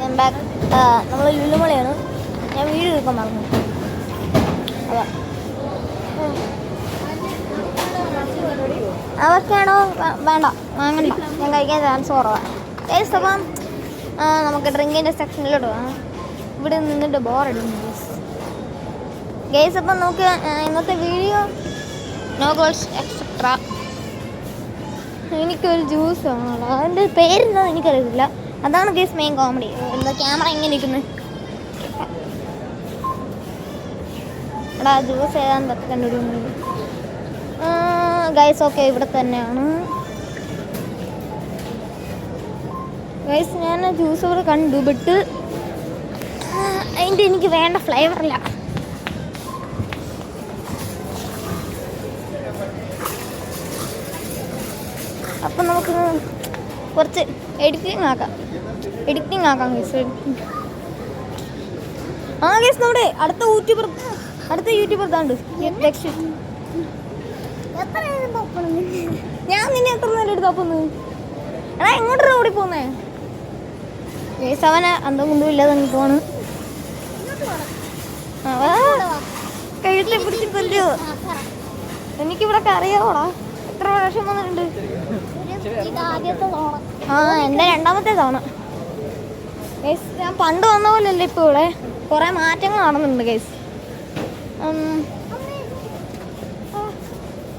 നമ്മൾ ലുലുമലയാണ്. ഞാൻ വീഡിയോ എടുക്കാൻ മറന്നു. അതാ അതൊക്കെയാണോ? വേണ്ട, വാങ്ങണ്ട. ഞാൻ കഴിക്കാൻ ചാൻസ് കുറവാണ്. ഗൈസ് അപ്പം നമുക്ക് ഡ്രിങ്കിൻ്റെ സെക്ഷനിലോട്ട് പോകാം. ഇവിടെ നിന്നിട്ട് ബോറടിക്കുന്നു ഗൈസ്. അപ്പം നമുക്ക് ഇന്നത്തെ വീഡിയോ നോ ഗോൾസ് എക്സെട്ര. എനിക്കൊരു ജ്യൂസ് വേണമല്ലോ. അതിൻ്റെ പേരെന്താ എനിക്കറിയത്തില്ല. അതാണ് ഗൈസ് മെയിൻ കോമഡി. എന്താ ക്യാമറ എങ്ങനെ ഇരിക്കുന്നത്? എടാ ജ്യൂസ് ഏതാണ്ട് കണ്ടുപിടിക്കുന്നത് ഗൈസ്. ഓക്കെ, ഇവിടെ തന്നെയാണ് ഗൈസ്. ഞാൻ ജ്യൂസ് ഇവിടെ കണ്ടു, ബട്ട് അതിൻ്റെ എനിക്ക് വേണ്ട ഫ്ലേവറില്ല. അപ്പം നമുക്ക് കുറച്ച് എഡിറ്റിംഗ് ആക്കാം ഗൈസ്. ഗൈസ് നമ്മുടെ അടുത്ത യൂട്യൂബർ താണ്ട് രക്ഷിത്. ഞാൻ നിന്നെ എത്ര നേരം എടുത്ത് തപ്പുന്നു? എടാ എങ്ങോട്ടാണ് ഓടി പോന്നേ? ഗൈസ് അവനെ അന്തം കൊണ്ടുമില്ലാതെ അങ്ങ് പോണ്. കഴുത്തെ പിടിച്ച് കൊല്ലോ. എനിക്കിവിടെ അറിയാവോടാ എത്ര പ്രാവശ്യം വന്നിട്ടുണ്ട്? എൻ്റെ രണ്ടാമത്തെ തവണ ഗൈസ്. ഞാൻ പണ്ട് വന്ന പോലെയല്ല ഇപ്പോൾ. ഇവിടെ കുറേ മാറ്റങ്ങൾ നടന്നിട്ടുണ്ട് ഗൈസ്.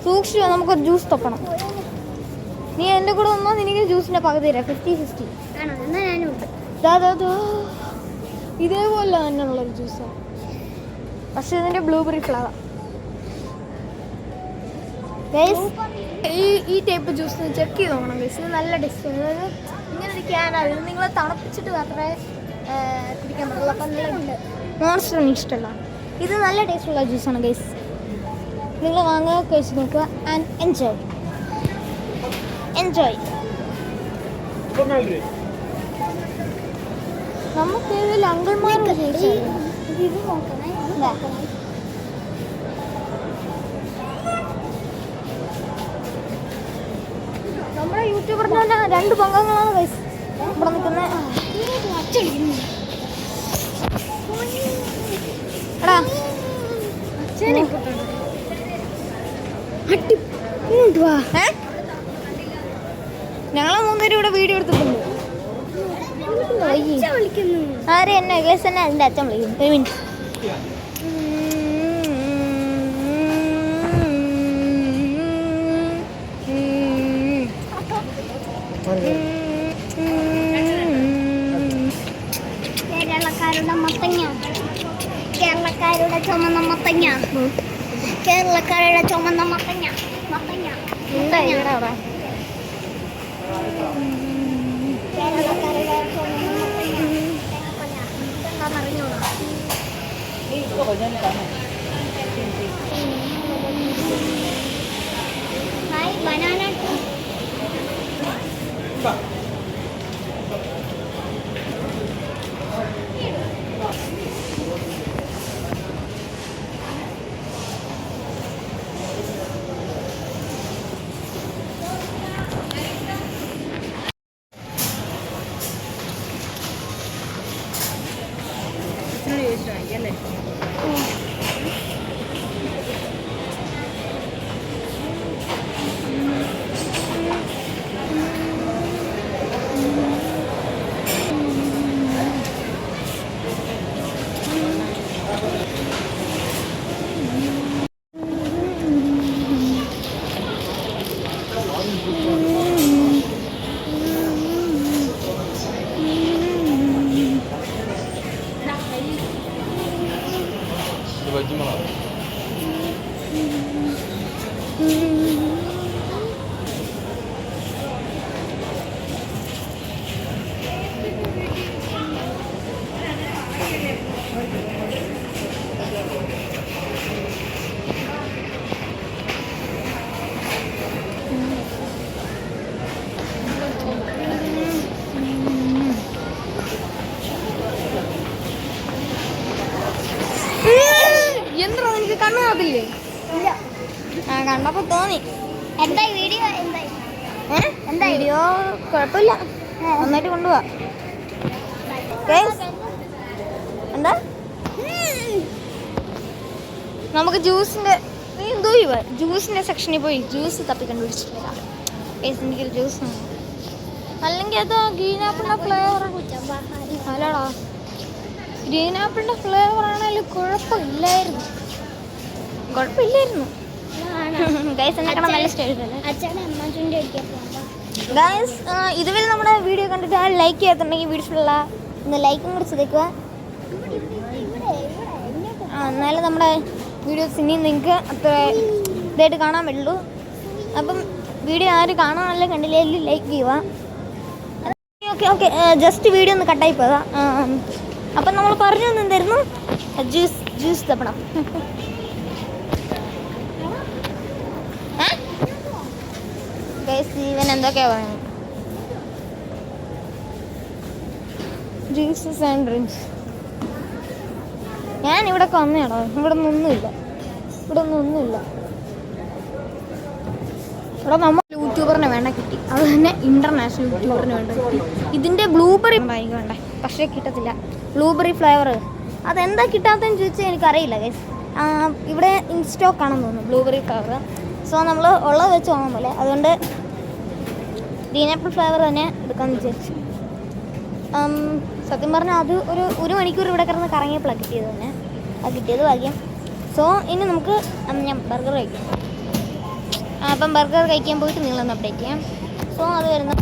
സൂക്ഷിച്ചോ, നമുക്കൊരു ജ്യൂസ് തപ്പണം. നീ എൻ്റെ കൂടെ വന്നാൽ നിനക്ക് ജ്യൂസിൻ്റെ പകുതി തരാം. 50-50. ഇതേപോലെ തന്നെയുള്ളൊരു ജ്യൂസാണ്, പക്ഷെ ഇതിൻ്റെ ബ്ലൂബെറി ഫ്ലേവർ. ഈ ടൈപ്പ് ജ്യൂസ് ചെക്ക് ചെയ്ത് നോക്കണം ഗൈസ്. ഇത് നല്ല ടേസ്റ്റ്. അതായത് ഇങ്ങനെ ഒരു ക്യാനാണ്. ഇത് നിങ്ങൾ തണുപ്പിച്ചിട്ട് മാത്രമേ കുടിക്കാൻ പറ്റുള്ളൂ. അപ്പം മോൺസ്റ്റർ എനിക്ക് ഇഷ്ടമല്ല. ഇത് നല്ല ടേസ്റ്റുള്ള ജ്യൂസാണ് ഗൈസ്. നിങ്ങൾ വാങ്ങുക, കഴിച്ച് നോക്കുക ആൻഡ് എൻജോയ്. നമുക്ക് ഇതിൽ അങ്കിൾമാരുടെ ജ്യൂസ് നമ്മുടെ യൂട്യൂബറിന് തന്നെ 2 പങ്കങ്ങളാണ് ഗൈസ് ഇവിടെ നിൽക്കുന്നത്. എടാ ഞങ്ങളെ 3 പേരും ഇവിടെ വീഡിയോ എടുത്തിട്ടുണ്ട്. ആരെ എന്നെ ഗൈസ് തന്നെ അതിൻ്റെ അച്ഛൻ വിളിക്കും. 1 മിനിറ്റ്. കേരളക്കാരുടെ ചുമന്ന മത്തങ്ങ. ബനാന കണ്ണു നോക്കില്ലേ? കണ്ടപ്പോ തോന്നി. എന്തായി വീഡിയോ? വീഡിയോ കുഴപ്പമില്ല, നന്നായിട്ട് കൊണ്ടുപോവാ. നമുക്ക് ജ്യൂസിൻ്റെ എന്തോ ജ്യൂസിൻ്റെ സെക്ഷനിൽ പോയി ജ്യൂസ് തപ്പി കണ്ടുപിടിച്ചിട്ടില്ല. എനിക്കൊരു ജ്യൂസ് അല്ലെങ്കിൽ അത് ഗ്രീൻ ആപ്പിളിൻ്റെ ഫ്ലേവർ അല്ലടാ. ഗ്രീൻ ആപ്പിളിൻ്റെ ഫ്ലേവർ ആണെങ്കിലും കുഴപ്പമില്ലായിരുന്നു. ഗൈസ് എന്നെ നല്ല സ്റ്റൈലല്ലേ ഗൈസ്. ഇതുവരെ നമ്മുടെ വീഡിയോ കണ്ടിട്ട് ആ ലൈക്ക് ചെയ്യാത്തുണ്ടെങ്കിൽ വീഡിയോയിലുള്ള ഒന്ന് ലൈക്കും കൂടി ചെയ്തേക്കുക. എന്നാലും നമ്മുടെ വീഡിയോസ് ഇനി നിങ്ങൾക്ക് അത്ര ഇതായിട്ട് കാണാൻ പറ്റുള്ളൂ. അപ്പം വീഡിയോ ആരും കാണാനല്ലേ കണ്ടില്ലെങ്കിൽ ലൈക്ക് ചെയ്യുക. ഓക്കെ ജസ്റ്റ് വീഡിയോ ഒന്ന് കട്ടായി പോകാം. അപ്പം നമ്മൾ പറഞ്ഞു എന്തായിരുന്നു, ജ്യൂസ് തപ്പണം. ഇവൻ എന്തൊക്കെയാ പറയുന്നത്? Juices and drinks. ഞാൻ ഇവിടെ വന്നേടോ, ഇവിടെ ഒന്നുമില്ല. ഇവിടെ നമ്മൾ യൂട്യൂബറിനെ വേണ്ട കിട്ടി. അത് തന്നെ ഇൻ്റർനാഷണൽ യൂട്യൂബറിന് വേണ്ട കിട്ടി. ഇതിൻ്റെ ബ്ലൂബെറി ഉണ്ടായിരിക്കും വേണ്ടേ, പക്ഷേ കിട്ടത്തില്ല. ബ്ലൂബെറി ഫ്ലേവർ അതെന്താ കിട്ടാത്തതെന്ന് ചോദിച്ചാൽ എനിക്കറിയില്ല ഗൈസ്. ഇവിടെ ഇൻ സ്റ്റോക്ക് ആണെന്ന് തോന്നുന്നു ബ്ലൂബെറി ഫ്ലേവർ. സോ നമ്മൾ ഉള്ളത് വെച്ച് വാങ്ങാൻ പോലെ, അതുകൊണ്ട് ഗ്രീൻ ആപ്പിൾ ഫ്ലേവർ തന്നെ എടുക്കാമെന്ന് വിചാരിച്ചു. സത്യം പറഞ്ഞാൽ അത് ഒരു മണിക്കൂർ ഇവിടെ കിടന്ന് കറങ്ങിയപ്പോഴാണ് കിട്ടിയത് തന്നെ. അത് കിട്ടിയത് ഭാഗ്യം. സോ ഇനി നമുക്ക് ഞാൻ ബർഗർ കഴിക്കാം. അപ്പം ബർഗർ കഴിക്കാൻ പോയിട്ട് നിങ്ങളൊന്ന് അപ്ഡേറ്റ് ചെയ്യാം. സോ അത് വരുന്ന